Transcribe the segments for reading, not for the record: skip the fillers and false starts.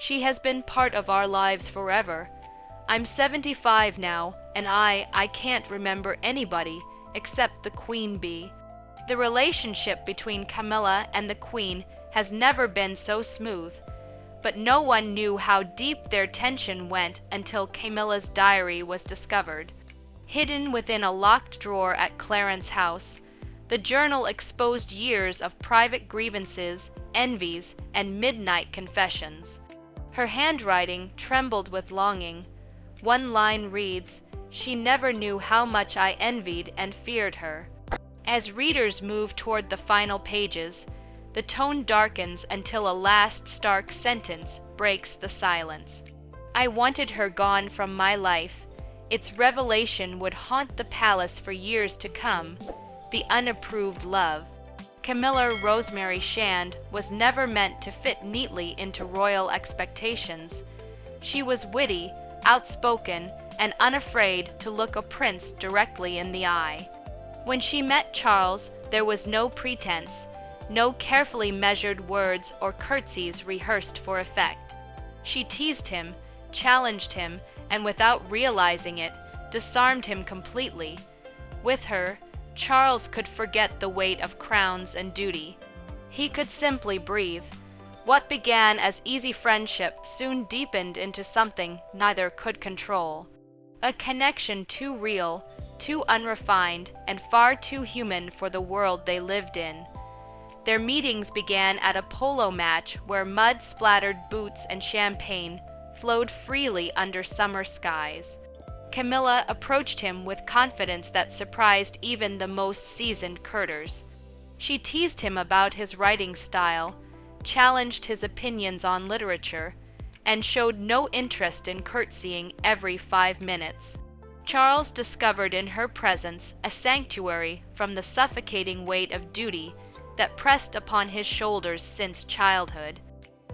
She has been part of our lives forever. I'm 75 now, and I can't remember anybody except the queen bee. The relationship between Camilla and the queen has never been so smooth, but no one knew how deep their tension went until Camilla's diary was discovered. Hidden within a locked drawer at Clarence's house, the journal exposed years of private grievances, envies, and midnight confessions. Her handwriting trembled with longing. One line reads, "She never knew how much I envied and feared her." As readers move toward the final pages, the tone darkens until a last stark sentence breaks the silence. "I wanted her gone from my life. Its revelation would haunt the palace for years to come. The unapproved love." Camilla Rosemary Shand was never meant to fit neatly into royal expectations. She was witty, outspoken, and unafraid to look a prince directly in the eye. When she met Charles, there was no pretense, no carefully measured words or curtsies rehearsed for effect. She teased him, challenged him, and without realizing it, disarmed him completely. With her, Charles could forget the weight of crowns and duty. He could simply breathe. What began as easy friendship soon deepened into something neither could control. A connection too real, too unrefined, and far too human for the world they lived in. Their meetings began at a polo match where mud-splattered boots and champagne flowed freely under summer skies. Camilla approached him with confidence that surprised even the most seasoned courtiers. She teased him about his writing style, challenged his opinions on literature, and showed no interest in curtsying every 5 minutes. Charles discovered in her presence a sanctuary from the suffocating weight of duty that pressed upon his shoulders since childhood.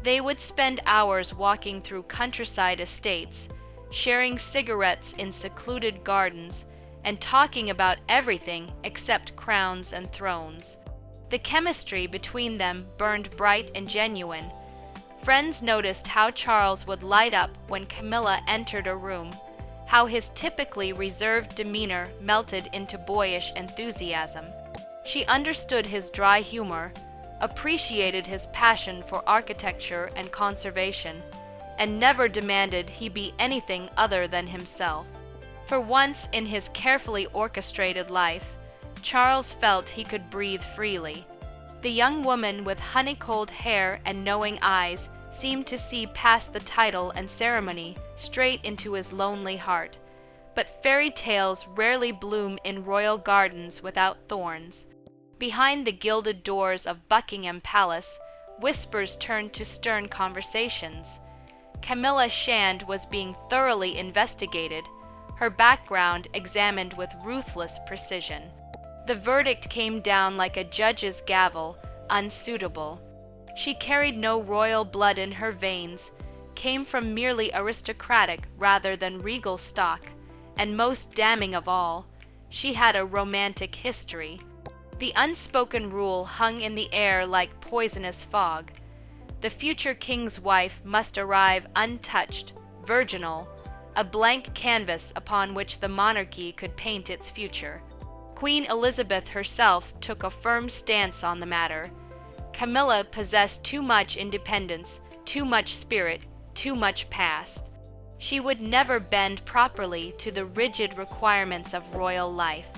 They would spend hours walking through countryside estates, sharing cigarettes in secluded gardens, and talking about everything except crowns and thrones. The chemistry between them burned bright and genuine. Friends noticed how Charles would light up when Camilla entered a room, how his typically reserved demeanor melted into boyish enthusiasm. She understood his dry humor, appreciated his passion for architecture and conservation, and never demanded he be anything other than himself. For once in his carefully orchestrated life, Charles felt he could breathe freely. The young woman with honey-cold hair and knowing eyes seemed to see past the title and ceremony straight into his lonely heart. But fairy tales rarely bloom in royal gardens without thorns. Behind the gilded doors of Buckingham Palace, whispers turned to stern conversations. Camilla Shand was being thoroughly investigated, her background examined with ruthless precision. The verdict came down like a judge's gavel, unsuitable. She carried no royal blood in her veins, came from merely aristocratic rather than regal stock, and most damning of all, she had a romantic history. The unspoken rule hung in the air like poisonous fog. The future king's wife must arrive untouched, virginal, a blank canvas upon which the monarchy could paint its future. Queen Elizabeth herself took a firm stance on the matter. Camilla possessed too much independence, too much spirit, too much past. She would never bend properly to the rigid requirements of royal life.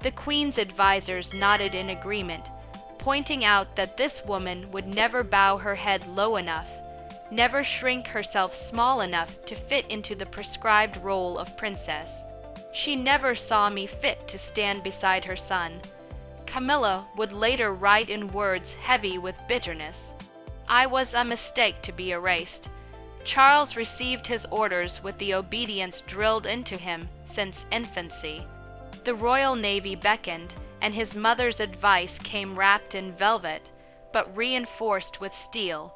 The Queen's advisors nodded in agreement, pointing out that this woman would never bow her head low enough, never shrink herself small enough to fit into the prescribed role of princess. She never saw me fit to stand beside her son. Camilla would later write in words heavy with bitterness. I was a mistake to be erased. Charles received his orders with the obedience drilled into him since infancy. The Royal Navy beckoned, and his mother's advice came wrapped in velvet, but reinforced with steel.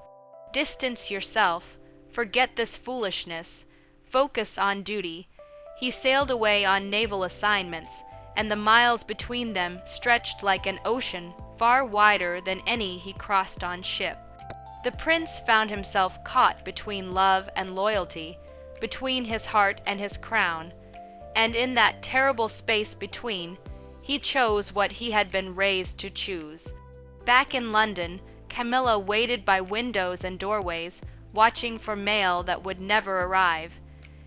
Distance yourself, forget this foolishness, focus on duty. He sailed away on naval assignments, and the miles between them stretched like an ocean far wider than any he crossed on ship. The prince found himself caught between love and loyalty, between his heart and his crown, and in that terrible space between, he chose what he had been raised to choose. Back in London, Camilla waited by windows and doorways, watching for mail that would never arrive.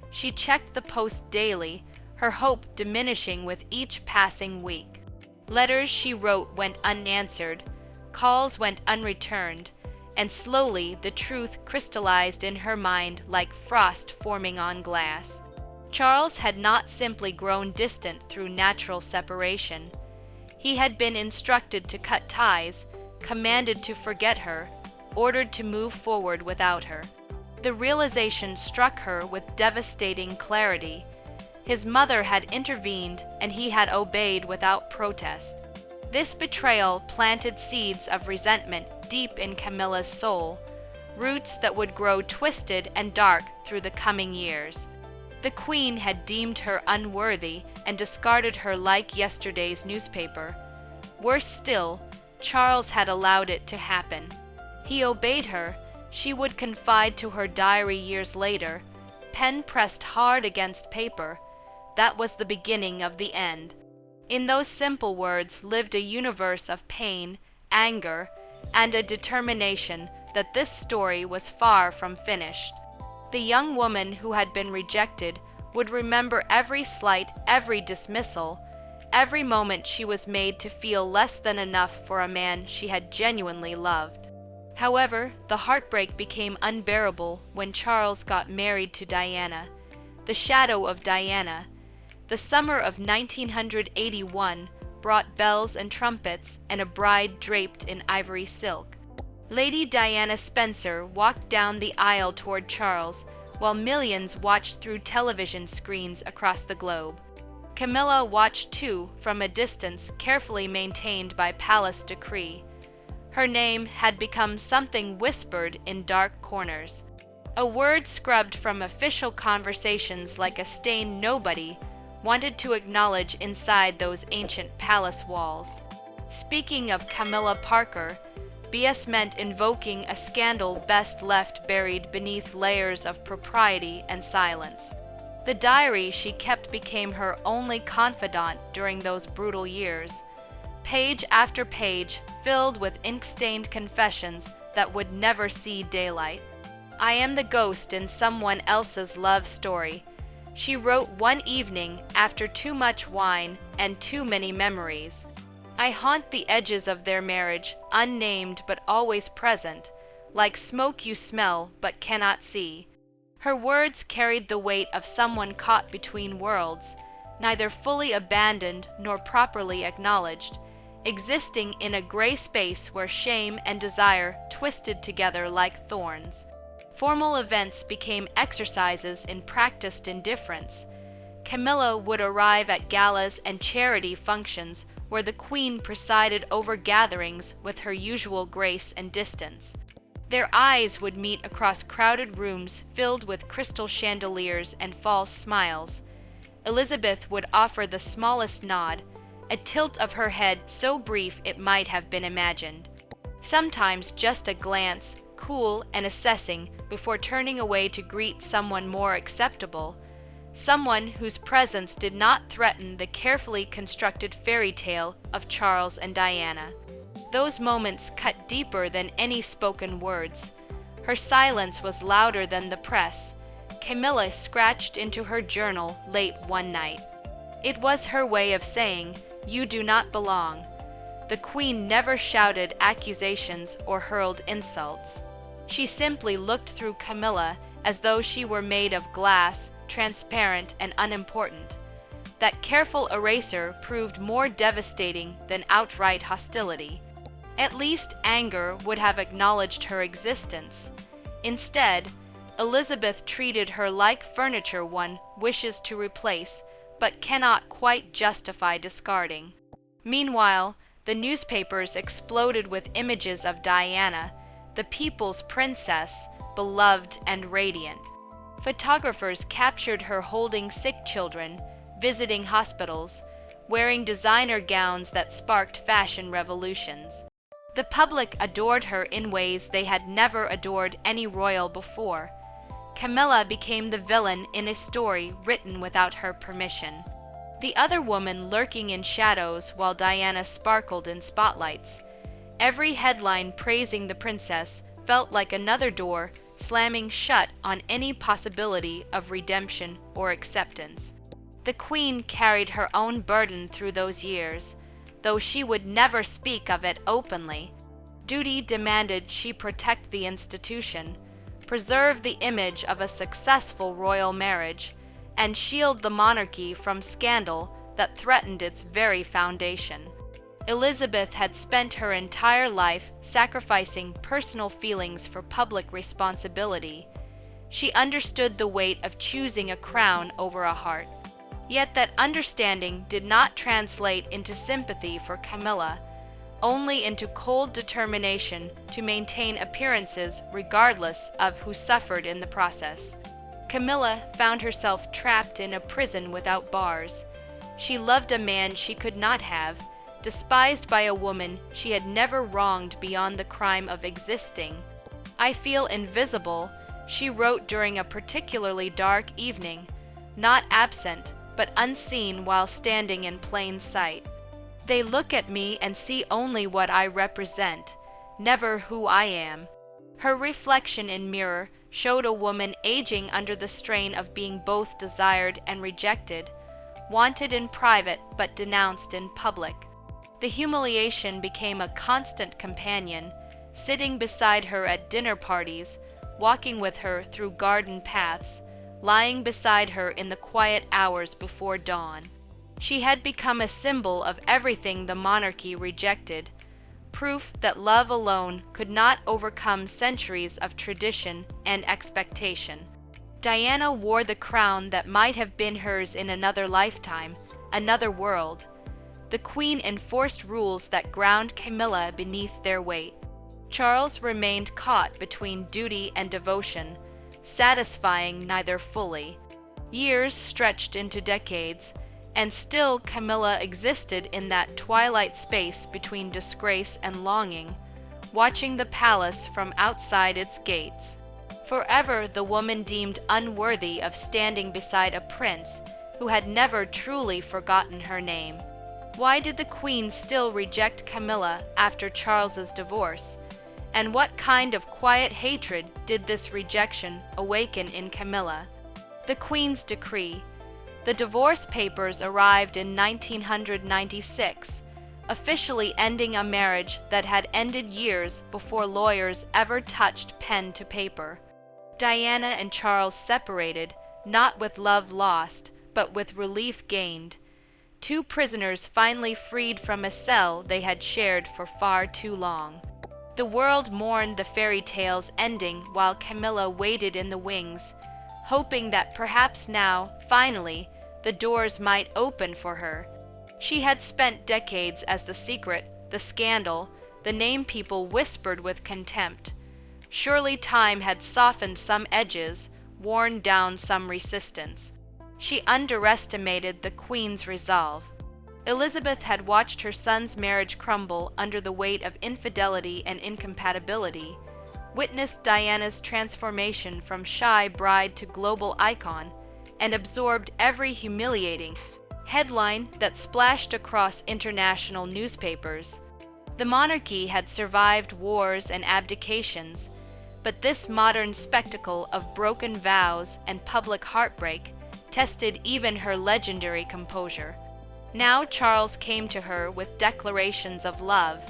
She checked the post daily, her hope diminishing with each passing week. Letters she wrote went unanswered, calls went unreturned, and slowly the truth crystallized in her mind like frost forming on glass. Charles had not simply grown distant through natural separation. He had been instructed to cut ties, commanded to forget her, ordered to move forward without her. The realization struck her with devastating clarity. His mother had intervened, and he had obeyed without protest. This betrayal planted seeds of resentment deep in Camilla's soul, roots that would grow twisted and dark through the coming years. The Queen had deemed her unworthy and discarded her like yesterday's newspaper. Worse still, Charles had allowed it to happen. He obeyed her. She would confide to her diary years later, pen pressed hard against paper. That was the beginning of the end. In those simple words lived a universe of pain, anger, and a determination that this story was far from finished. The young woman who had been rejected would remember every slight, every dismissal, every moment she was made to feel less than enough for a man she had genuinely loved. However, the heartbreak became unbearable when Charles got married to Diana, the shadow of Diana. The summer of 1981 brought bells and trumpets and a bride draped in ivory silk. Lady Diana Spencer walked down the aisle toward Charles, while millions watched through television screens across the globe. Camilla watched too, from a distance carefully maintained by palace decree. Her name had become something whispered in dark corners, a word scrubbed from official conversations like a stain nobody wanted to acknowledge inside those ancient palace walls. Speaking of Camilla Parker, BS meant invoking a scandal best left buried beneath layers of propriety and silence. The diary she kept became her only confidant during those brutal years. Page after page filled with ink-stained confessions that would never see daylight. I am the ghost in someone else's love story, she wrote one evening after too much wine and too many memories. I haunt the edges of their marriage, unnamed but always present, like smoke you smell but cannot see. Her words carried the weight of someone caught between worlds, neither fully abandoned nor properly acknowledged, existing in a gray space where shame and desire twisted together like thorns. Formal events became exercises in practiced indifference. Camilla would arrive at galas and charity functions where the Queen presided over gatherings with her usual grace and distance. Their eyes would meet across crowded rooms filled with crystal chandeliers and false smiles. Elizabeth would offer the smallest nod, a tilt of her head so brief it might have been imagined. Sometimes just a glance, cool and assessing, before turning away to greet someone more acceptable, someone whose presence did not threaten the carefully constructed fairy tale of Charles and Diana. Those moments cut deeper than any spoken words. Her silence was louder than the press. Camilla scratched into her journal late one night. It was her way of saying, "You do not belong." The Queen never shouted accusations or hurled insults. She simply looked through Camilla as though she were made of glass, transparent and unimportant. That careful eraser proved more devastating than outright hostility. At least anger would have acknowledged her existence. Instead, Elizabeth treated her like furniture one wishes to replace, but cannot quite justify discarding. Meanwhile, the newspapers exploded with images of Diana, the people's princess, beloved and radiant. Photographers captured her holding sick children, visiting hospitals, wearing designer gowns that sparked fashion revolutions. The public adored her in ways they had never adored any royal before. Camilla became the villain in a story written without her permission. The other woman lurking in shadows while Diana sparkled in spotlights. Every headline praising the princess felt like another door slamming shut on any possibility of redemption or acceptance. The queen carried her own burden through those years, though she would never speak of it openly. Duty demanded she protect the institution, preserve the image of a successful royal marriage, and shield the monarchy from scandal that threatened its very foundation. Elizabeth had spent her entire life sacrificing personal feelings for public responsibility. She understood the weight of choosing a crown over a heart. Yet that understanding did not translate into sympathy for Camilla, only into cold determination to maintain appearances regardless of who suffered in the process. Camilla found herself trapped in a prison without bars. She loved a man she could not have, despised by a woman she had never wronged beyond the crime of existing. "I feel invisible," she wrote during a particularly dark evening, not absent, but unseen while standing in plain sight. "They look at me and see only what I represent, never who I am." Her reflection in mirror showed a woman aging under the strain of being both desired and rejected, wanted in private but denounced in public. The humiliation became a constant companion, sitting beside her at dinner parties, walking with her through garden paths, lying beside her in the quiet hours before dawn. She had become a symbol of everything the monarchy rejected, proof that love alone could not overcome centuries of tradition and expectation. Diana wore the crown that might have been hers in another lifetime, another world. The queen enforced rules that ground Camilla beneath their weight. Charles remained caught between duty and devotion, satisfying neither fully. Years stretched into decades, and still Camilla existed in that twilight space between disgrace and longing, watching the palace from outside its gates. Forever the woman deemed unworthy of standing beside a prince who had never truly forgotten her name. Why did the queen still reject Camilla after Charles's divorce? And what kind of quiet hatred did this rejection awaken in Camilla? The queen's decree. The divorce papers arrived in 1996, officially ending a marriage that had ended years before lawyers ever touched pen to paper. Diana and Charles separated, not with love lost, but with relief gained. Two prisoners finally freed from a cell they had shared for far too long. The world mourned the fairy tale's ending while Camilla waited in the wings, hoping that perhaps now, finally, the doors might open for her. She had spent decades as the secret, the scandal, the name people whispered with contempt. Surely time had softened some edges, worn down some resistance. She underestimated the queen's resolve. Elizabeth had watched her son's marriage crumble under the weight of infidelity and incompatibility, witnessed Diana's transformation from shy bride to global icon, and absorbed every humiliating headline that splashed across international newspapers. The monarchy had survived wars and abdications, but this modern spectacle of broken vows and public heartbreak tested even her legendary composure. Now Charles came to her with declarations of love,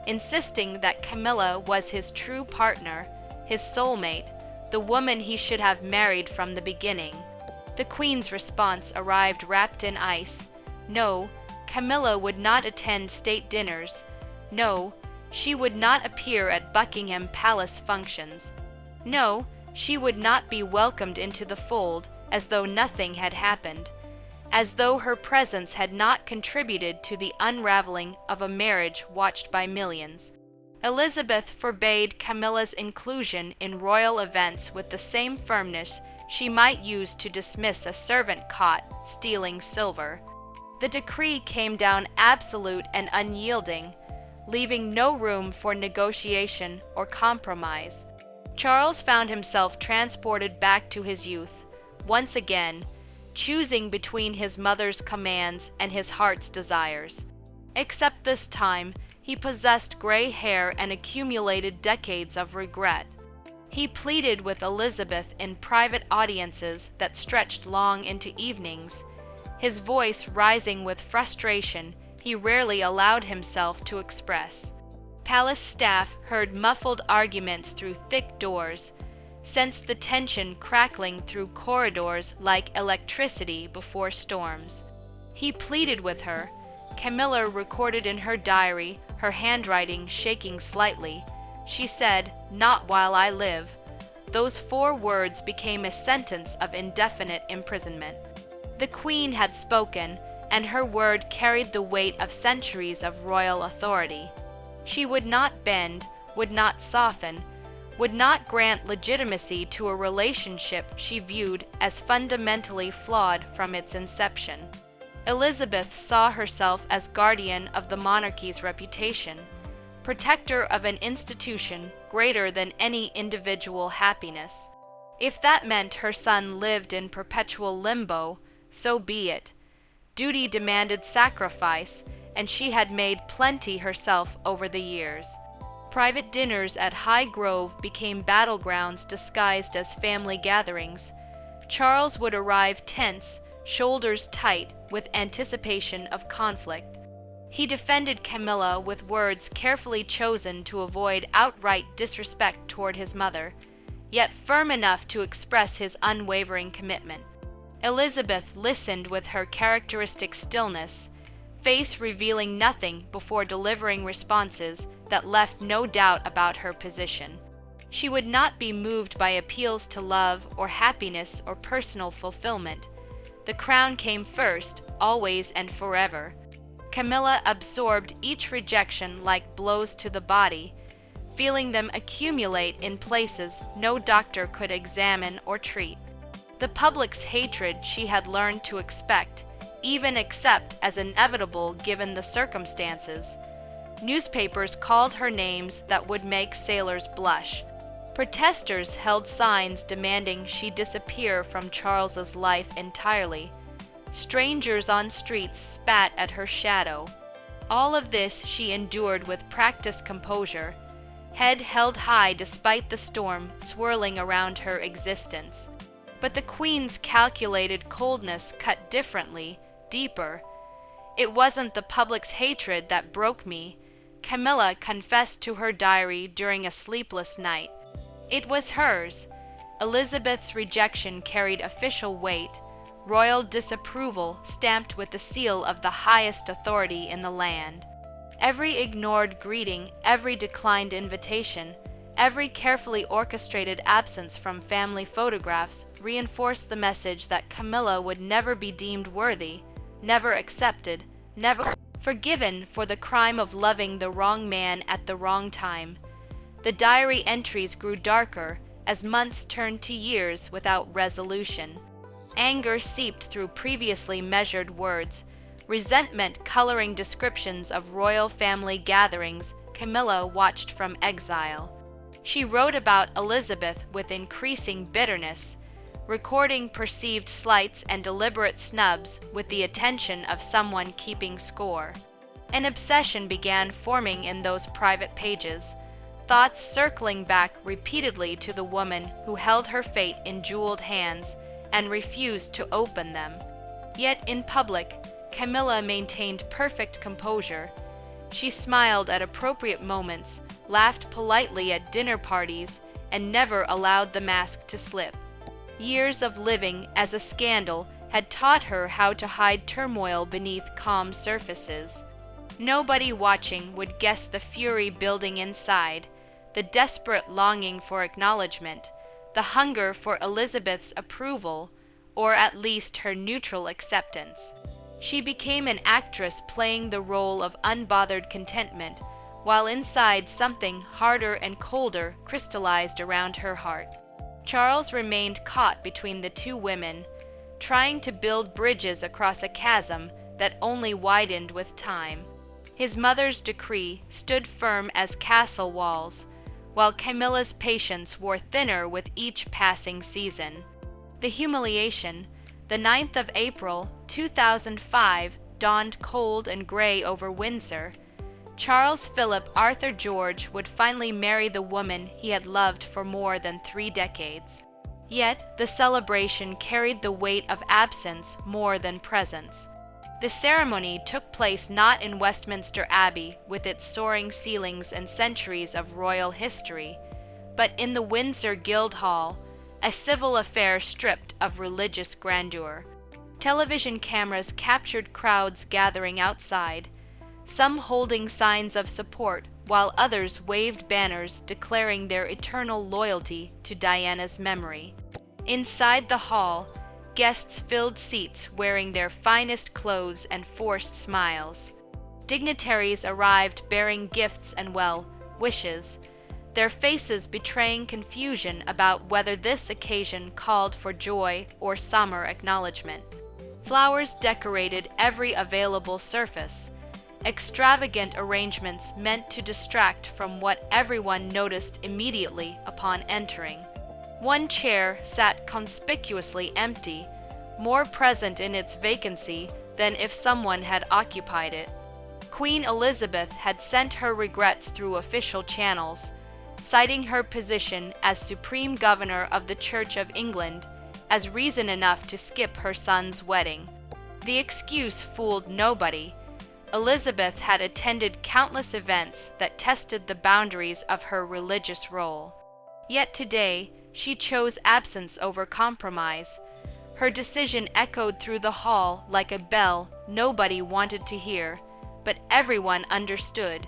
insisting that Camilla was his true partner, his soulmate, the woman he should have married from the beginning. The queen's response arrived wrapped in ice. No, Camilla would not attend state dinners. No, she would not appear at Buckingham Palace functions. No, she would not be welcomed into the fold as though nothing had happened, as though her presence had not contributed to the unraveling of a marriage watched by millions. Elizabeth forbade Camilla's inclusion in royal events with the same firmness she might use to dismiss a servant caught stealing silver. The decree came down absolute and unyielding. leaving no room for negotiation or compromise. Charles found himself transported back to his youth, once again, choosing between his mother's commands and his heart's desires. Except this time, he possessed gray hair and accumulated decades of regret. He pleaded with Elizabeth in private audiences that stretched long into evenings. His voice rising with frustration, he rarely allowed himself to express. Palace staff heard muffled arguments through thick doors, sensed the tension crackling through corridors like electricity before storms. He pleaded with her. Camilla recorded in her diary, her handwriting shaking slightly. She said, "Not while I live." Those 4 words became a sentence of indefinite imprisonment. The Queen had spoken, and her word carried the weight of centuries of royal authority. She would not bend, would not soften, would not grant legitimacy to a relationship she viewed as fundamentally flawed from its inception. Elizabeth saw herself as guardian of the monarchy's reputation, protector of an institution greater than any individual happiness. If that meant her son lived in perpetual limbo, so be it. Duty demanded sacrifice, and she had made plenty herself over the years. Private dinners at High Grove became battlegrounds disguised as family gatherings. Charles would arrive tense, shoulders tight with anticipation of conflict. He defended Camilla with words carefully chosen to avoid outright disrespect toward his mother, yet firm enough to express his unwavering commitment. Elizabeth listened with her characteristic stillness, face revealing nothing before delivering responses that left no doubt about her position. She would not be moved by appeals to love or happiness or personal fulfillment. The crown came first, always and forever. Camilla absorbed each rejection like blows to the body, feeling them accumulate in places no doctor could examine or treat. The public's hatred she had learned to expect, even accept as inevitable given the circumstances. Newspapers called her names that would make sailors blush. Protesters held signs demanding she disappear from Charles's life entirely. Strangers on streets spat at her shadow. All of this she endured with practiced composure, head held high despite the storm swirling around her existence. But the Queen's calculated coldness cut differently, deeper. "It wasn't the public's hatred that broke me," Camilla confessed to her diary during a sleepless night. It was hers. Elizabeth's rejection carried official weight, royal disapproval stamped with the seal of the highest authority in the land. Every ignored greeting, every declined invitation, every carefully orchestrated absence from family photographs reinforced the message that Camilla would never be deemed worthy, never accepted, never forgiven for the crime of loving the wrong man at the wrong time. The diary entries grew darker as months turned to years without resolution. Anger seeped through previously measured words, resentment coloring descriptions of royal family gatherings Camilla watched from exile. She wrote about Elizabeth with increasing bitterness, recording perceived slights and deliberate snubs with the attention of someone keeping score. An obsession began forming in those private pages, thoughts circling back repeatedly to the woman who held her fate in jeweled hands and refused to open them. Yet in public, Camilla maintained perfect composure. She smiled at appropriate moments, laughed politely at dinner parties, and never allowed the mask to slip. Years of living as a scandal had taught her how to hide turmoil beneath calm surfaces. Nobody watching would guess the fury building inside, the desperate longing for acknowledgement, the hunger for Elizabeth's approval, or at least her neutral acceptance. She became an actress playing the role of unbothered contentment, while inside something harder and colder crystallized around her heart. Charles remained caught between the two women, trying to build bridges across a chasm that only widened with time. His mother's decree stood firm as castle walls, while Camilla's patience wore thinner with each passing season. The humiliation, the 9th of April, 2005, dawned cold and gray over Windsor. Charles Philip Arthur George would finally marry the woman he had loved for more than 3 decades. Yet, the celebration carried the weight of absence more than presence. The ceremony took place not in Westminster Abbey with its soaring ceilings and centuries of royal history, but in the Windsor Guildhall, a civil affair stripped of religious grandeur. Television cameras captured crowds gathering outside, some holding signs of support, while others waved banners declaring their eternal loyalty to Diana's memory. Inside the hall, guests filled seats wearing their finest clothes and forced smiles. Dignitaries arrived bearing gifts and, well, wishes, their faces betraying confusion about whether this occasion called for joy or somber acknowledgement. Flowers decorated every available surface, extravagant arrangements meant to distract from what everyone noticed immediately upon entering. One chair sat conspicuously empty, more present in its vacancy than if someone had occupied it. Queen Elizabeth had sent her regrets through official channels, citing her position as Supreme Governor of the Church of England as reason enough to skip her son's wedding. The excuse fooled nobody. Elizabeth had attended countless events that tested the boundaries of her religious role. Yet today, she chose absence over compromise. Her decision echoed through the hall like a bell nobody wanted to hear, but everyone understood.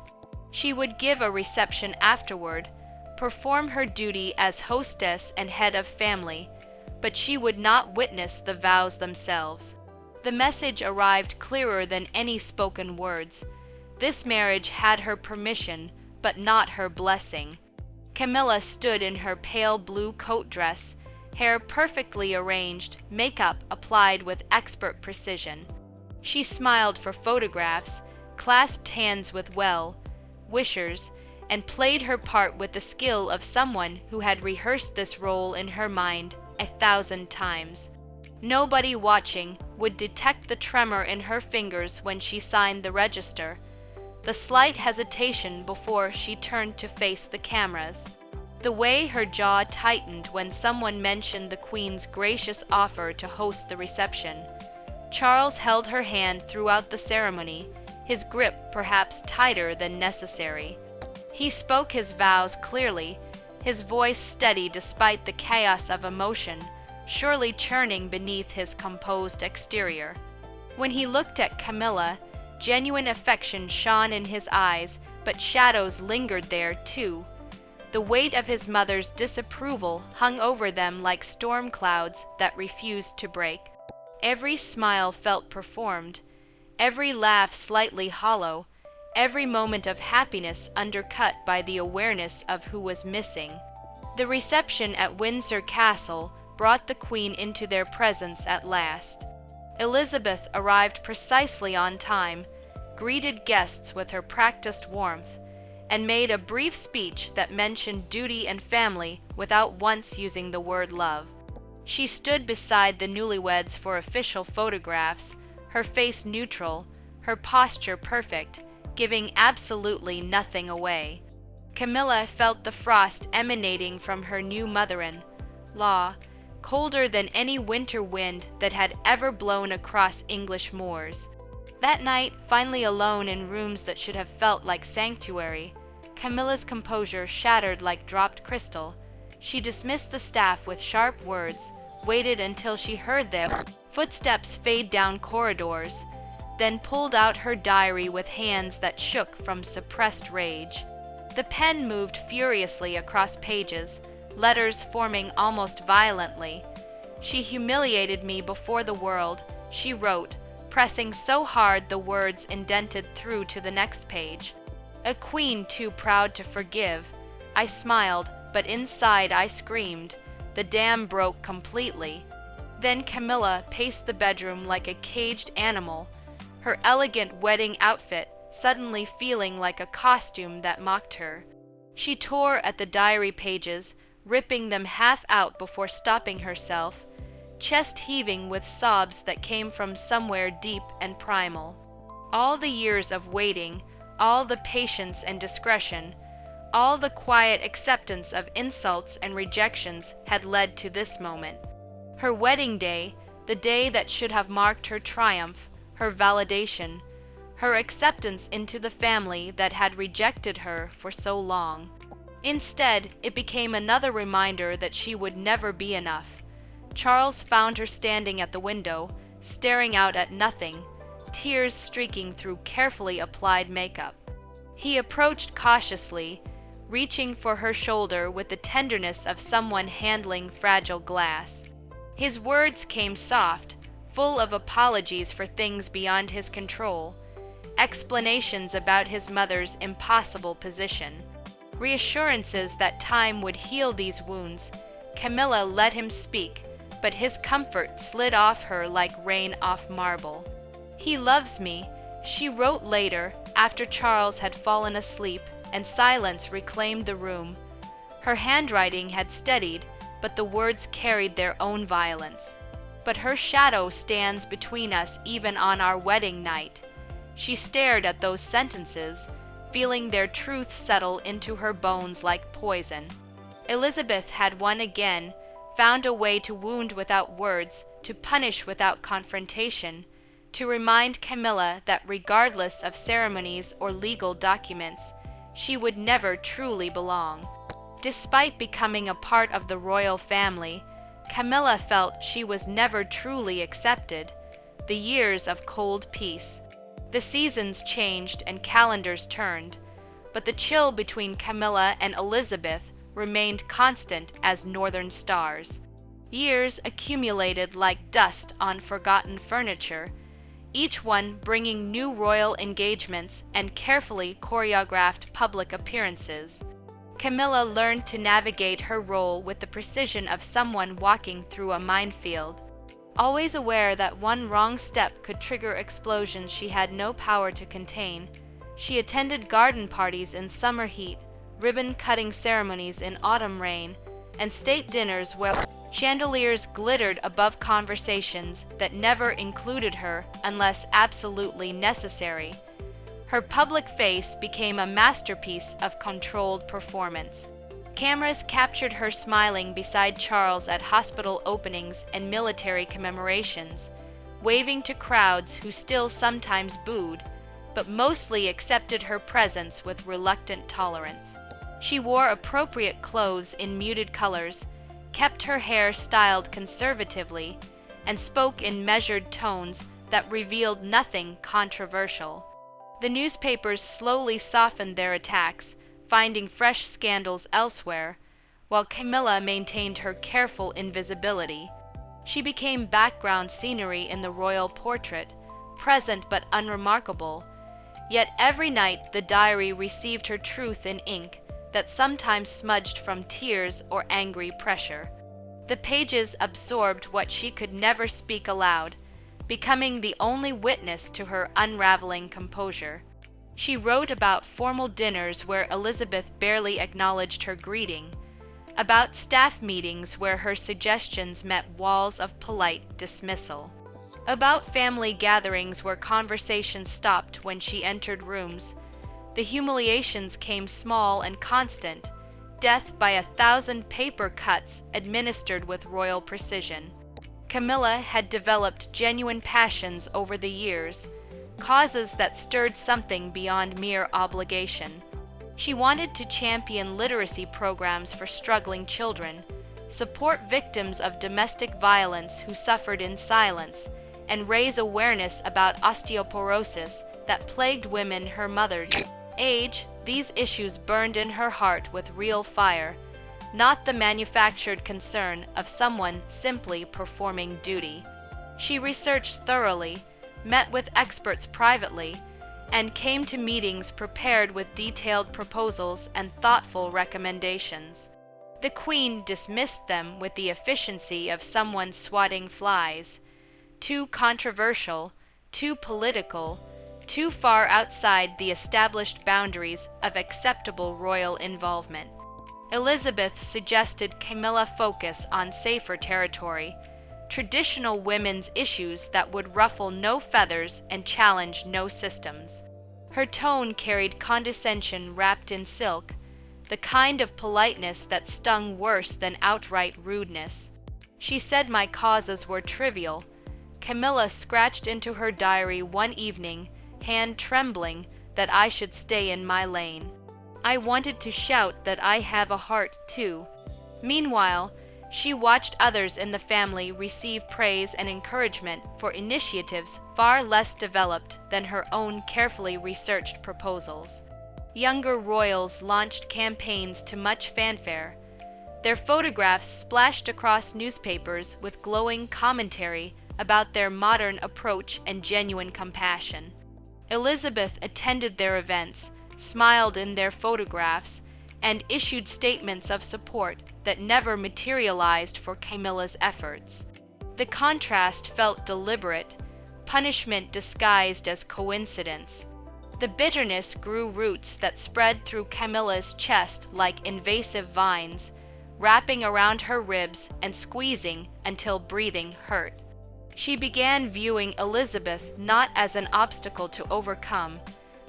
She would give a reception afterward, perform her duty as hostess and head of family, but she would not witness the vows themselves. The message arrived clearer than any spoken words. This marriage had her permission, but not her blessing. Camilla stood in her pale blue coat dress, hair perfectly arranged, makeup applied with expert precision. She smiled for photographs, clasped hands with well-wishers, and played her part with the skill of someone who had rehearsed this role in her mind 1,000 times. Nobody watching would detect the tremor in her fingers when she signed the register, the slight hesitation before she turned to face the cameras, the way her jaw tightened when someone mentioned the Queen's gracious offer to host the reception. Charles held her hand throughout the ceremony, his grip perhaps tighter than necessary. He spoke his vows clearly, his voice steady despite the chaos of emotion, surely churning beneath his composed exterior. When he looked at Camilla, genuine affection shone in his eyes, but shadows lingered there too. The weight of his mother's disapproval hung over them like storm clouds that refused to break. Every smile felt performed, every laugh slightly hollow, every moment of happiness undercut by the awareness of who was missing. The reception at Windsor Castle brought the Queen into their presence at last. Elizabeth arrived precisely on time, greeted guests with her practiced warmth, and made a brief speech that mentioned duty and family without once using the word love. She stood beside the newlyweds for official photographs, her face neutral, her posture perfect, giving absolutely nothing away. Camilla felt the frost emanating from her new mother-in-law, colder than any winter wind that had ever blown across English moors. That night, finally alone in rooms that should have felt like sanctuary, Camilla's composure shattered like dropped crystal. She dismissed the staff with sharp words, waited until she heard their footsteps fade down corridors, then pulled out her diary with hands that shook from suppressed rage. The pen moved furiously across pages, letters forming almost violently. "She humiliated me before the world," she wrote, pressing so hard the words indented through to the next page. "A queen too proud to forgive." I smiled, but inside I screamed. The dam broke completely. Then Camilla paced the bedroom like a caged animal, her elegant wedding outfit suddenly feeling like a costume that mocked her. She tore at the diary pages, ripping them half out before stopping herself, chest heaving with sobs that came from somewhere deep and primal. All the years of waiting, all the patience and discretion, all the quiet acceptance of insults and rejections had led to this moment. Her wedding day, the day that should have marked her triumph, her validation, her acceptance into the family that had rejected her for so long. Instead, it became another reminder that she would never be enough. Charles found her standing at the window, staring out at nothing, tears streaking through carefully applied makeup. He approached cautiously, reaching for her shoulder with the tenderness of someone handling fragile glass. His words came soft, full of apologies for things beyond his control, explanations about his mother's impossible position, reassurances that time would heal these wounds. Camilla let him speak, but his comfort slid off her like rain off marble. "He loves me," she wrote later, after Charles had fallen asleep and silence reclaimed the room. Her handwriting had steadied, but the words carried their own violence. "But her shadow stands between us even on our wedding night." She stared at those sentences, feeling their truth settle into her bones like poison. Elizabeth had won again, found a way to wound without words, to punish without confrontation, to remind Camilla that regardless of ceremonies or legal documents, she would never truly belong. Despite becoming a part of the royal family, Camilla felt she was never truly accepted. The years of cold peace. The seasons changed and calendars turned, but the chill between Camilla and Elizabeth remained constant as northern stars. Years accumulated like dust on forgotten furniture, each one bringing new royal engagements and carefully choreographed public appearances. Camilla learned to navigate her role with the precision of someone walking through a minefield, always aware that one wrong step could trigger explosions she had no power to contain. She attended garden parties in summer heat, ribbon-cutting ceremonies in autumn rain, and state dinners where chandeliers glittered above conversations that never included her unless absolutely necessary. Her public face became a masterpiece of controlled performance. Cameras captured her smiling beside Charles at hospital openings and military commemorations, waving to crowds who still sometimes booed, but mostly accepted her presence with reluctant tolerance. She wore appropriate clothes in muted colors, kept her hair styled conservatively, and spoke in measured tones that revealed nothing controversial. The newspapers slowly softened their attacks, finding fresh scandals elsewhere, while Camilla maintained her careful invisibility. She became background scenery in the royal portrait, present but unremarkable. Yet every night the diary received her truth in ink that sometimes smudged from tears or angry pressure. The pages absorbed what she could never speak aloud, becoming the only witness to her unraveling composure. She wrote about formal dinners where Elizabeth barely acknowledged her greeting, about staff meetings where her suggestions met walls of polite dismissal, about family gatherings where conversation stopped when she entered rooms. The humiliations came small and constant, death by 1,000 paper cuts administered with royal precision. Camilla had developed genuine passions over the years, causes that stirred something beyond mere obligation. She wanted to champion literacy programs for struggling children, support victims of domestic violence who suffered in silence, and raise awareness about osteoporosis that plagued women her mother. Age, these issues burned in her heart with real fire, not the manufactured concern of someone simply performing duty. She researched thoroughly, met with experts privately, and came to meetings prepared with detailed proposals and thoughtful recommendations. The Queen dismissed them with the efficiency of someone swatting flies. Too controversial, too political, too far outside the established boundaries of acceptable royal involvement. Elizabeth suggested Camilla focus on safer territory, traditional women's issues that would ruffle no feathers and challenge no systems. Her tone carried condescension wrapped in silk, the kind of politeness that stung worse than outright rudeness. She said my causes were trivial. Camilla scratched into her diary one evening, hand trembling, that I should stay in my lane. I wanted to shout that I have a heart too. Meanwhile, she watched others in the family receive praise and encouragement for initiatives far less developed than her own carefully researched proposals. Younger royals launched campaigns to much fanfare. Their photographs splashed across newspapers with glowing commentary about their modern approach and genuine compassion. Elizabeth attended their events, smiled in their photographs, and issued statements of support that never materialized for Camilla's efforts. The contrast felt deliberate, punishment disguised as coincidence. The bitterness grew roots that spread through Camilla's chest like invasive vines, wrapping around her ribs and squeezing until breathing hurt. She began viewing Elizabeth not as an obstacle to overcome,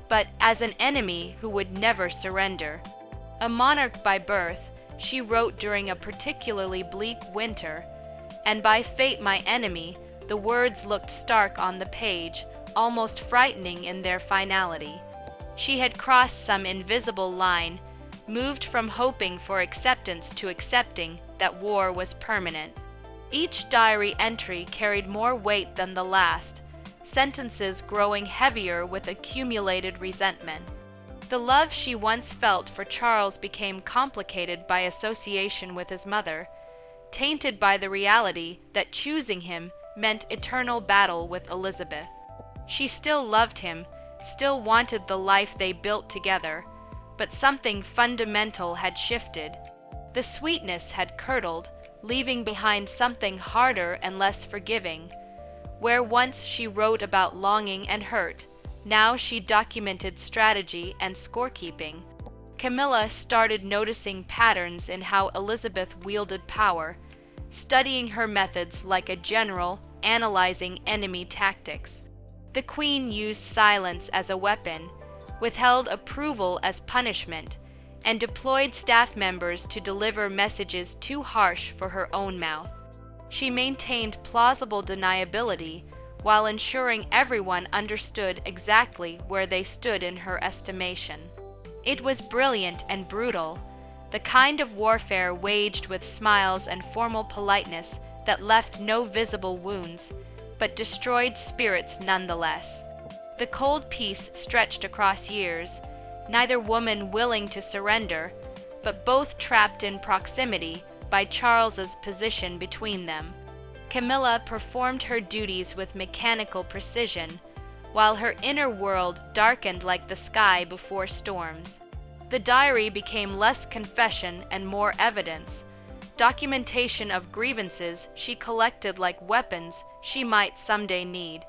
but as an enemy who would never surrender. A monarch by birth, she wrote during a particularly bleak winter, and by fate my enemy, the words looked stark on the page, almost frightening in their finality. She had crossed some invisible line, moved from hoping for acceptance to accepting that war was permanent. Each diary entry carried more weight than the last, sentences growing heavier with accumulated resentment. The love she once felt for Charles became complicated by association with his mother, tainted by the reality that choosing him meant eternal battle with Elizabeth. She still loved him, still wanted the life they built together, but something fundamental had shifted. The sweetness had curdled, leaving behind something harder and less forgiving. Where once she wrote about longing and hurt, now she documented strategy and scorekeeping. Camilla started noticing patterns in how Elizabeth wielded power, studying her methods like a general analyzing enemy tactics. The Queen used silence as a weapon, withheld approval as punishment, and deployed staff members to deliver messages too harsh for her own mouth. She maintained plausible deniability while ensuring everyone understood exactly where they stood in her estimation. It was brilliant and brutal, the kind of warfare waged with smiles and formal politeness that left no visible wounds, but destroyed spirits nonetheless. The cold peace stretched across years, neither woman willing to surrender, but both trapped in proximity by Charles's position between them. Camilla performed her duties with mechanical precision, while her inner world darkened like the sky before storms. The diary became less confession and more evidence, documentation of grievances she collected like weapons she might someday need.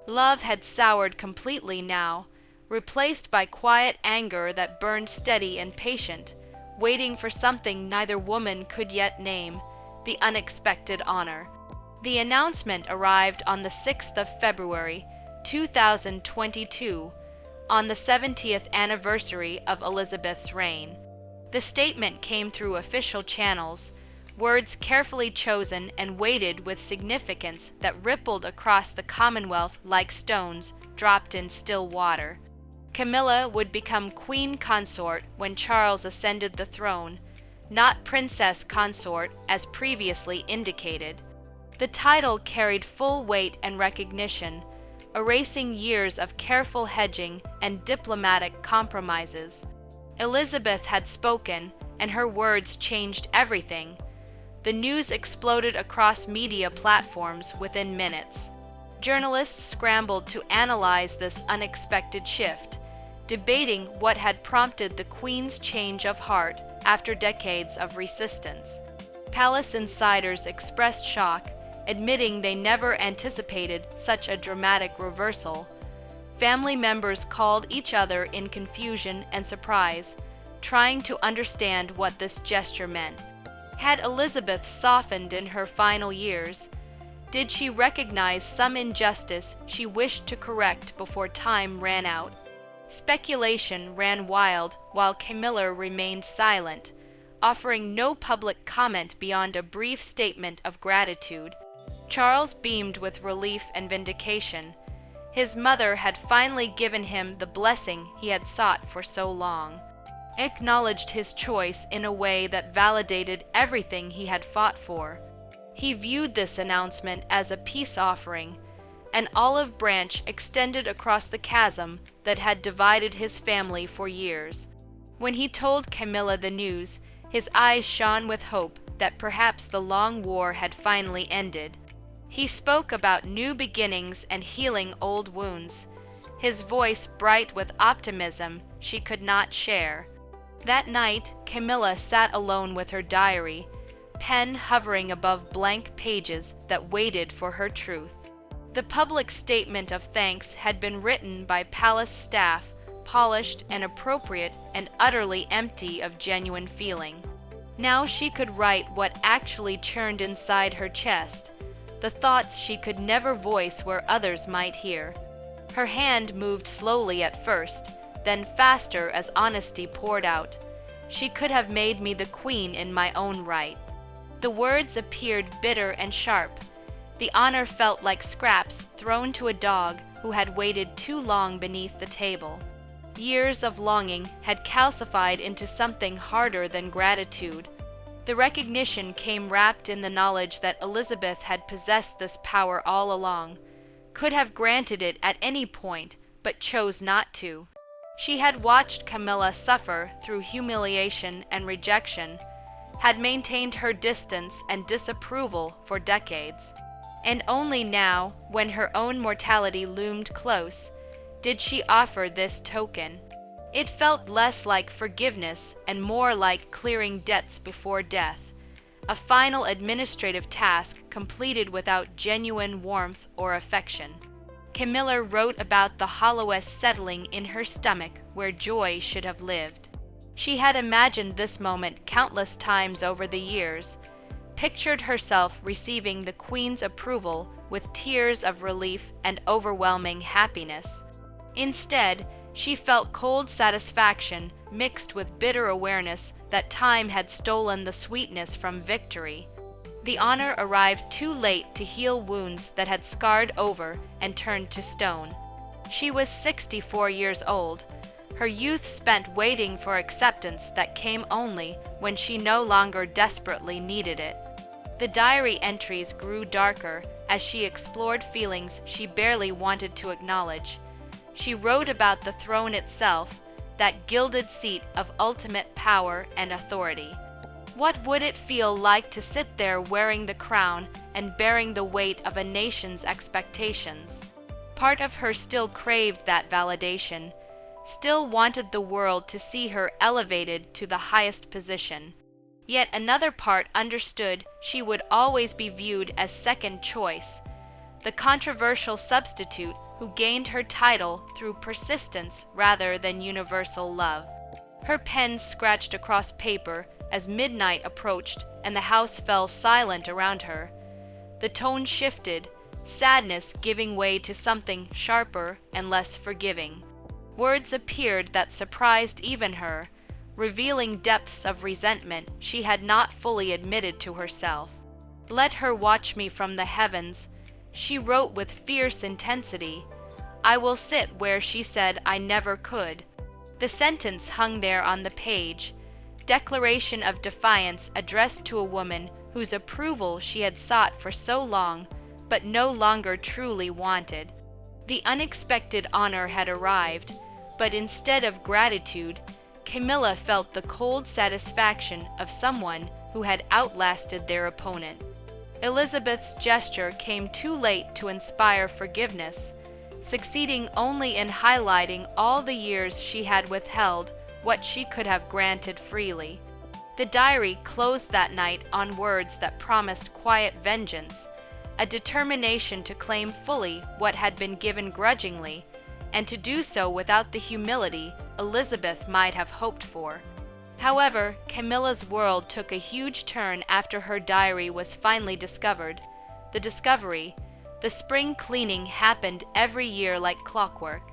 Love had soured completely now, replaced by quiet anger that burned steady and patient, waiting for something neither woman could yet name, the unexpected honor. The announcement arrived on the 6th of February, 2022, on the 70th anniversary of Elizabeth's reign. The statement came through official channels, words carefully chosen and weighted with significance that rippled across the Commonwealth like stones dropped in still water. Camilla would become queen consort when Charles ascended the throne, not princess consort as previously indicated. The title carried full weight and recognition, erasing years of careful hedging and diplomatic compromises. Elizabeth had spoken, and her words changed everything. The news exploded across media platforms within minutes. Journalists scrambled to analyze this unexpected shift, debating what had prompted the Queen's change of heart after decades of resistance. Palace insiders expressed shock, admitting they never anticipated such a dramatic reversal. Family members called each other in confusion and surprise, trying to understand what this gesture meant. Had Elizabeth softened in her final years? Did she recognize some injustice she wished to correct before time ran out? Speculation ran wild while Camilla remained silent, offering no public comment beyond a brief statement of gratitude. Charles beamed with relief and vindication. His mother had finally given him the blessing he had sought for so long, acknowledged his choice in a way that validated everything he had fought for. He viewed this announcement as a peace offering, an olive branch extended across the chasm that had divided his family for years. When he told Camilla the news, his eyes shone with hope that perhaps the long war had finally ended. He spoke about new beginnings and healing old wounds, his voice bright with optimism she could not share. That night, Camilla sat alone with her diary, pen hovering above blank pages that waited for her truth. The public statement of thanks had been written by palace staff, polished and appropriate and utterly empty of genuine feeling. Now she could write what actually churned inside her chest, the thoughts she could never voice where others might hear. Her hand moved slowly at first, then faster as honesty poured out. She could have made me the queen in my own right. The words appeared bitter and sharp. The honor felt like scraps thrown to a dog who had waited too long beneath the table. Years of longing had calcified into something harder than gratitude. The recognition came wrapped in the knowledge that Elizabeth had possessed this power all along, could have granted it at any point, but chose not to. She had watched Camilla suffer through humiliation and rejection, had maintained her distance and disapproval for decades, and only now, when her own mortality loomed close, did she offer this token. It felt less like forgiveness and more like clearing debts before death, a final administrative task completed without genuine warmth or affection. Camilla wrote about the hollowest settling in her stomach where joy should have lived. She had imagined this moment countless times over the years, pictured herself receiving the Queen's approval with tears of relief and overwhelming happiness. Instead, she felt cold satisfaction mixed with bitter awareness that time had stolen the sweetness from victory. The honor arrived too late to heal wounds that had scarred over and turned to stone. She was 64 years old, her youth spent waiting for acceptance that came only when she no longer desperately needed it. The diary entries grew darker as she explored feelings she barely wanted to acknowledge. She wrote about the throne itself, that gilded seat of ultimate power and authority. What would it feel like to sit there wearing the crown and bearing the weight of a nation's expectations? Part of her still craved that validation, still wanted the world to see her elevated to the highest position. Yet another part understood she would always be viewed as second choice, the controversial substitute who gained her title through persistence rather than universal love. Her pen scratched across paper as midnight approached and the house fell silent around her. The tone shifted, sadness giving way to something sharper and less forgiving. Words appeared that surprised even her, revealing depths of resentment she had not fully admitted to herself. "Let her watch me from the heavens," she wrote with fierce intensity. "I will sit where she said I never could." The sentence hung there on the page, declaration of defiance addressed to a woman whose approval she had sought for so long, but no longer truly wanted. The unexpected honor had arrived, but instead of gratitude, Camilla felt the cold satisfaction of someone who had outlasted their opponent. Elizabeth's gesture came too late to inspire forgiveness, succeeding only in highlighting all the years she had withheld what she could have granted freely. The diary closed that night on words that promised quiet vengeance, a determination to claim fully what had been given grudgingly, and to do so without the humility Elizabeth might have hoped for. However, Camilla's world took a huge turn after her diary was finally discovered. The discovery: the spring cleaning happened every year like clockwork.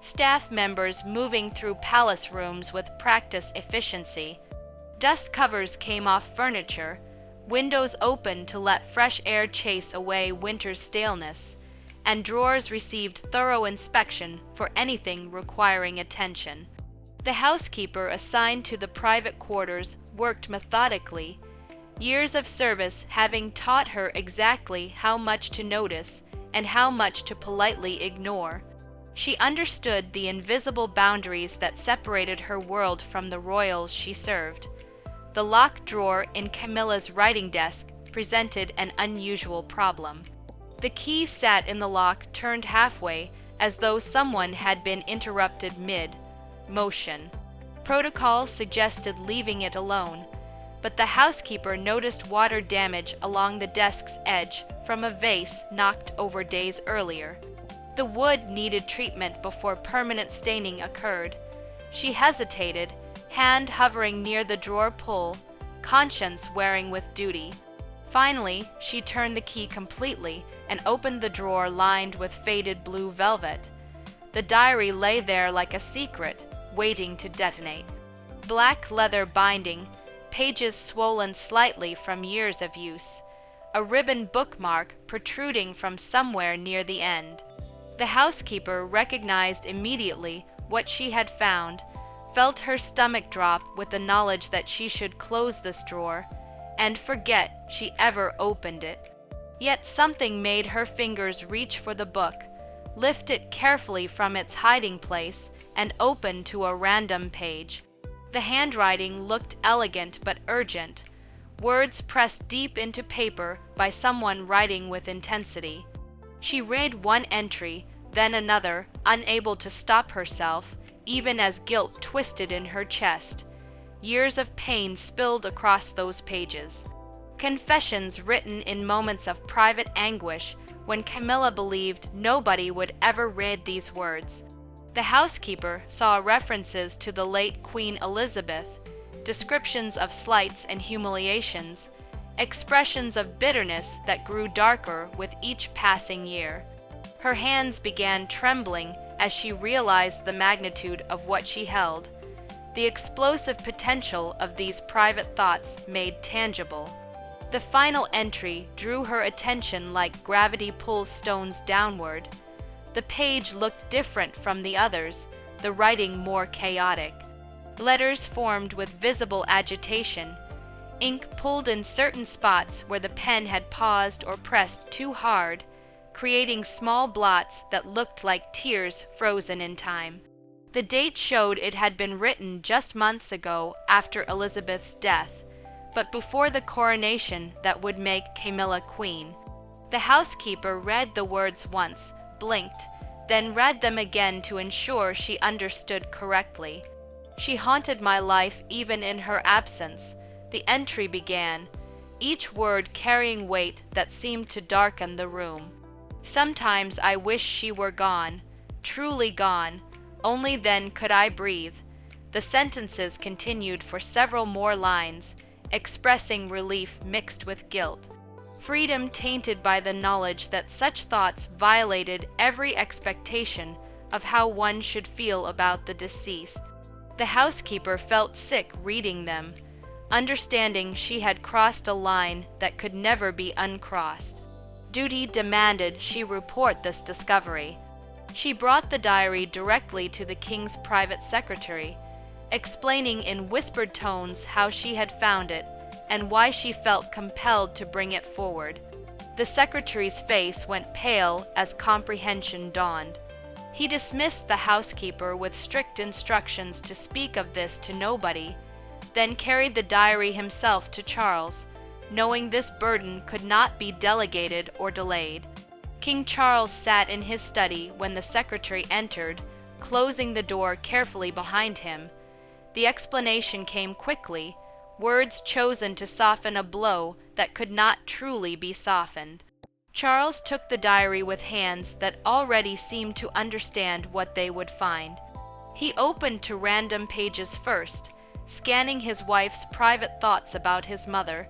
Staff members moving through palace rooms with practiced efficiency. Dust covers came off furniture, windows opened to let fresh air chase away winter's staleness, and drawers received thorough inspection for anything requiring attention. The housekeeper assigned to the private quarters worked methodically, years of service having taught her exactly how much to notice and how much to politely ignore. She understood the invisible boundaries that separated her world from the royals she served. The locked drawer in Camilla's writing desk presented an unusual problem. The key sat in the lock turned halfway, as though someone had been interrupted mid-motion. Protocol suggested leaving it alone, but the housekeeper noticed water damage along the desk's edge from a vase knocked over days earlier. The wood needed treatment before permanent staining occurred. She hesitated, hand hovering near the drawer pull, conscience wearing with duty. Finally, she turned the key completely and opened the drawer lined with faded blue velvet. The diary lay there like a secret, waiting to detonate. Black leather binding, pages swollen slightly from years of use, a ribbon bookmark protruding from somewhere near the end. The housekeeper recognized immediately what she had found, felt her stomach drop with the knowledge that she should close this drawer and forget she ever opened it. Yet something made her fingers reach for the book, lift it carefully from its hiding place, and open to a random page. The handwriting looked elegant but urgent, words pressed deep into paper by someone writing with intensity. She read one entry, then another, unable to stop herself, even as guilt twisted in her chest. Years of pain spilled across those pages. Confessions written in moments of private anguish when Camilla believed nobody would ever read these words. The housekeeper saw references to the late Queen Elizabeth, descriptions of slights and humiliations, expressions of bitterness that grew darker with each passing year. Her hands began trembling as she realized the magnitude of what she held, the explosive potential of these private thoughts made tangible. The final entry drew her attention like gravity pulls stones downward. The page looked different from the others, the writing more chaotic. Letters formed with visible agitation, ink pulled in certain spots where the pen had paused or pressed too hard, creating small blots that looked like tears frozen in time. The date showed it had been written just months ago after Elizabeth's death, but before the coronation that would make Camilla queen. The housekeeper read the words once, blinked, then read them again to ensure she understood correctly. She haunted my life even in her absence, the entry began, each word carrying weight that seemed to darken the room. Sometimes I wish she were gone, truly gone, only then could I breathe. The sentences continued for several more lines, expressing relief mixed with guilt. Freedom tainted by the knowledge that such thoughts violated every expectation of how one should feel about the deceased. The housekeeper felt sick reading them, understanding she had crossed a line that could never be uncrossed. Duty demanded she report this discovery. She brought the diary directly to the king's private secretary, explaining in whispered tones how she had found it and why she felt compelled to bring it forward. The secretary's face went pale as comprehension dawned. He dismissed the housekeeper with strict instructions to speak of this to nobody, then carried the diary himself to Charles, knowing this burden could not be delegated or delayed. King Charles sat in his study when the secretary entered, closing the door carefully behind him. The explanation came quickly, words chosen to soften a blow that could not truly be softened. Charles took the diary with hands that already seemed to understand what they would find. He opened to random pages first, scanning his wife's private thoughts about his mother,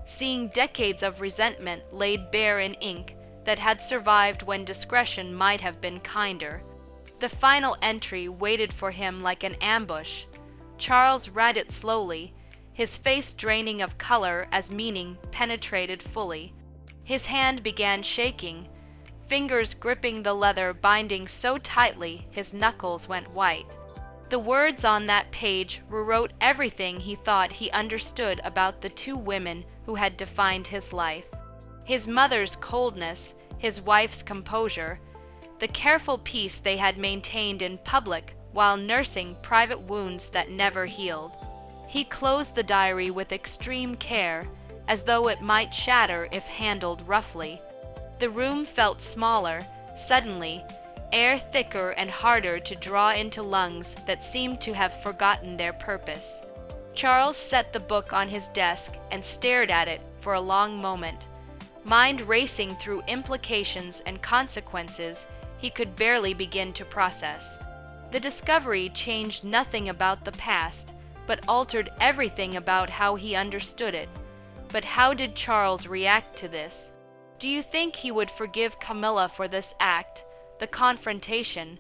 seeing decades of resentment laid bare in ink that had survived when discretion might have been kinder. The final entry waited for him like an ambush. Charles read it slowly, his face draining of color as meaning penetrated fully. His hand began shaking, fingers gripping the leather binding so tightly his knuckles went white. The words on that page rewrote everything he thought he understood about the two women who had defined his life. His mother's coldness, his wife's composure, the careful peace they had maintained in public while nursing private wounds that never healed. He closed the diary with extreme care, as though it might shatter if handled roughly. The room felt smaller, suddenly, air thicker and harder to draw into lungs that seemed to have forgotten their purpose. Charles set the book on his desk and stared at it for a long moment, mind racing through implications and consequences he could barely begin to process. The discovery changed nothing about the past, but altered everything about how he understood it. But how did Charles react to this? Do you think he would forgive Camilla for this act, the confrontation?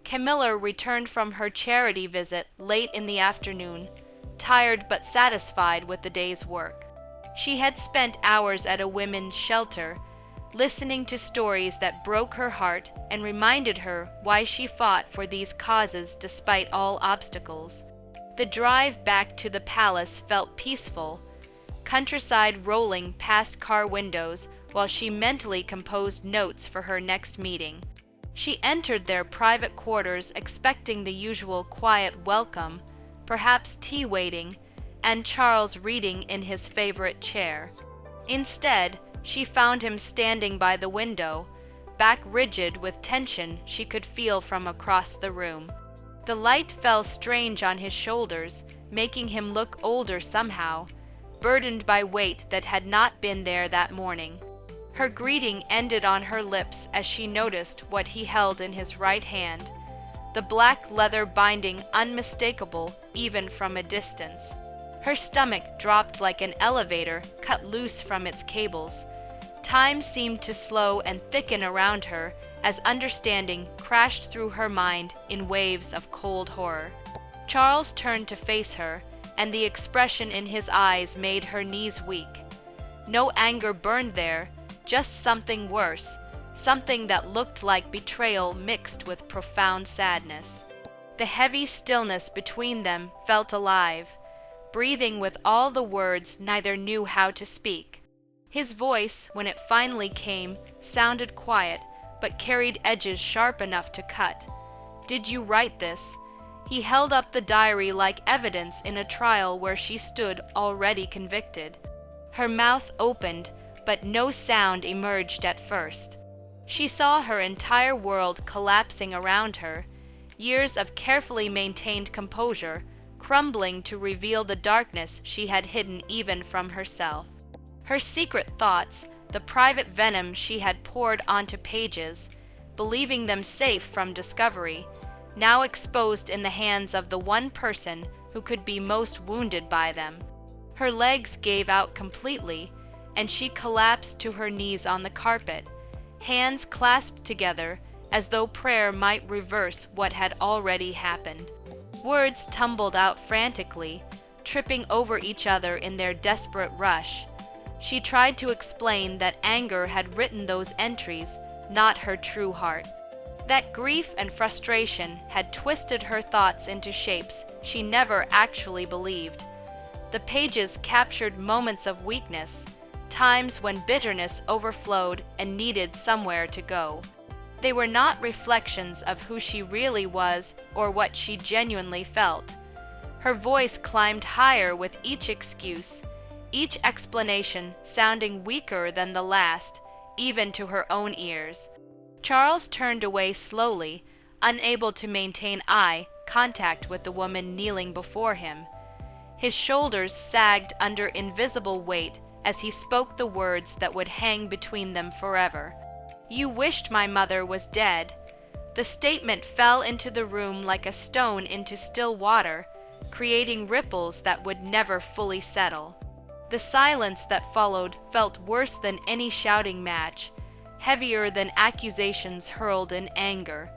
Camilla returned from her charity visit late in the afternoon, tired but satisfied with the day's work. She had spent hours at a women's shelter, listening to stories that broke her heart and reminded her why she fought for these causes despite all obstacles. The drive back to the palace felt peaceful, countryside rolling past car windows while she mentally composed notes for her next meeting. She entered their private quarters expecting the usual quiet welcome, perhaps tea waiting, and Charles reading in his favorite chair. Instead, she found him standing by the window, back rigid with tension she could feel from across the room. The light fell strange on his shoulders, making him look older somehow, burdened by weight that had not been there that morning. Her greeting ended on her lips as she noticed what he held in his right hand, the black leather binding unmistakable even from a distance. Her stomach dropped like an elevator cut loose from its cables. Time seemed to slow and thicken around her as understanding crashed through her mind in waves of cold horror. Charles turned to face her, and the expression in his eyes made her knees weak. No anger burned there, just something worse, something that looked like betrayal mixed with profound sadness. The heavy stillness between them felt alive, breathing with all the words neither knew how to speak. His voice, when it finally came, sounded quiet, but carried edges sharp enough to cut. "Did you write this?" He held up the diary like evidence in a trial where she stood already convicted. Her mouth opened, but no sound emerged at first. She saw her entire world collapsing around her, years of carefully maintained composure crumbling to reveal the darkness she had hidden even from herself. Her secret thoughts, the private venom she had poured onto pages, believing them safe from discovery, now exposed in the hands of the one person who could be most wounded by them. Her legs gave out completely, and she collapsed to her knees on the carpet, hands clasped together as though prayer might reverse what had already happened. Words tumbled out frantically, tripping over each other in their desperate rush. She tried to explain that anger had written those entries, not her true heart. That grief and frustration had twisted her thoughts into shapes she never actually believed. The pages captured moments of weakness, times when bitterness overflowed and needed somewhere to go. They were not reflections of who she really was or what she genuinely felt. Her voice climbed higher with each excuse, each explanation sounding weaker than the last, even to her own ears. Charles turned away slowly, unable to maintain eye contact with the woman kneeling before him. His shoulders sagged under invisible weight as he spoke the words that would hang between them forever. "You wished my mother was dead." The statement fell into the room like a stone into still water, creating ripples that would never fully settle. The silence that followed felt worse than any shouting match, heavier than accusations hurled in anger.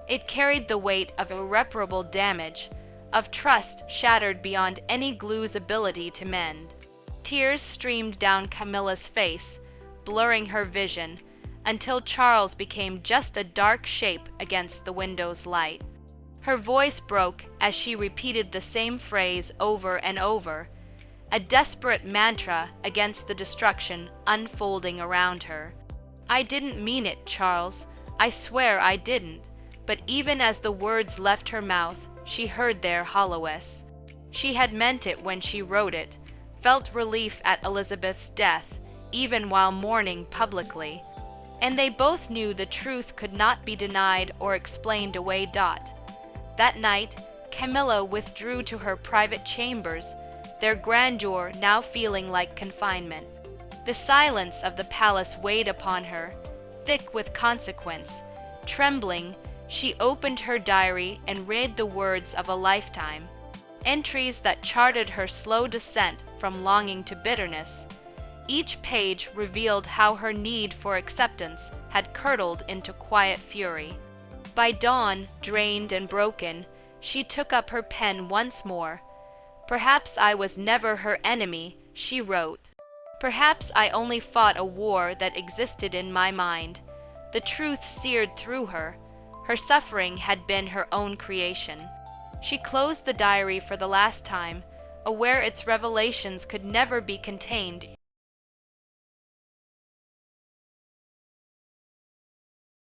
It carried the weight of irreparable damage, of trust shattered beyond any glue's ability to mend. Tears streamed down Camilla's face, blurring her vision, until Charles became just a dark shape against the window's light. Her voice broke as she repeated the same phrase over and over, a desperate mantra against the destruction unfolding around her. "I didn't mean it, Charles. I swear I didn't." But even as the words left her mouth, she heard their hollowness. She had meant it when she wrote it, felt relief at Elizabeth's death, even while mourning publicly. And they both knew the truth could not be denied or explained away. That night, Camilla withdrew to her private chambers, their grandeur now feeling like confinement. The silence of the palace weighed upon her, thick with consequence. Trembling, she opened her diary and read the words of a lifetime, entries that charted her slow descent from longing to bitterness. Each page revealed how her need for acceptance had curdled into quiet fury. By dawn, drained and broken, she took up her pen once more. "Perhaps I was never her enemy," she wrote. "Perhaps I only fought a war that existed in my mind." The truth seared through her. Her suffering had been her own creation. She closed the diary for the last time, aware its revelations could never be contained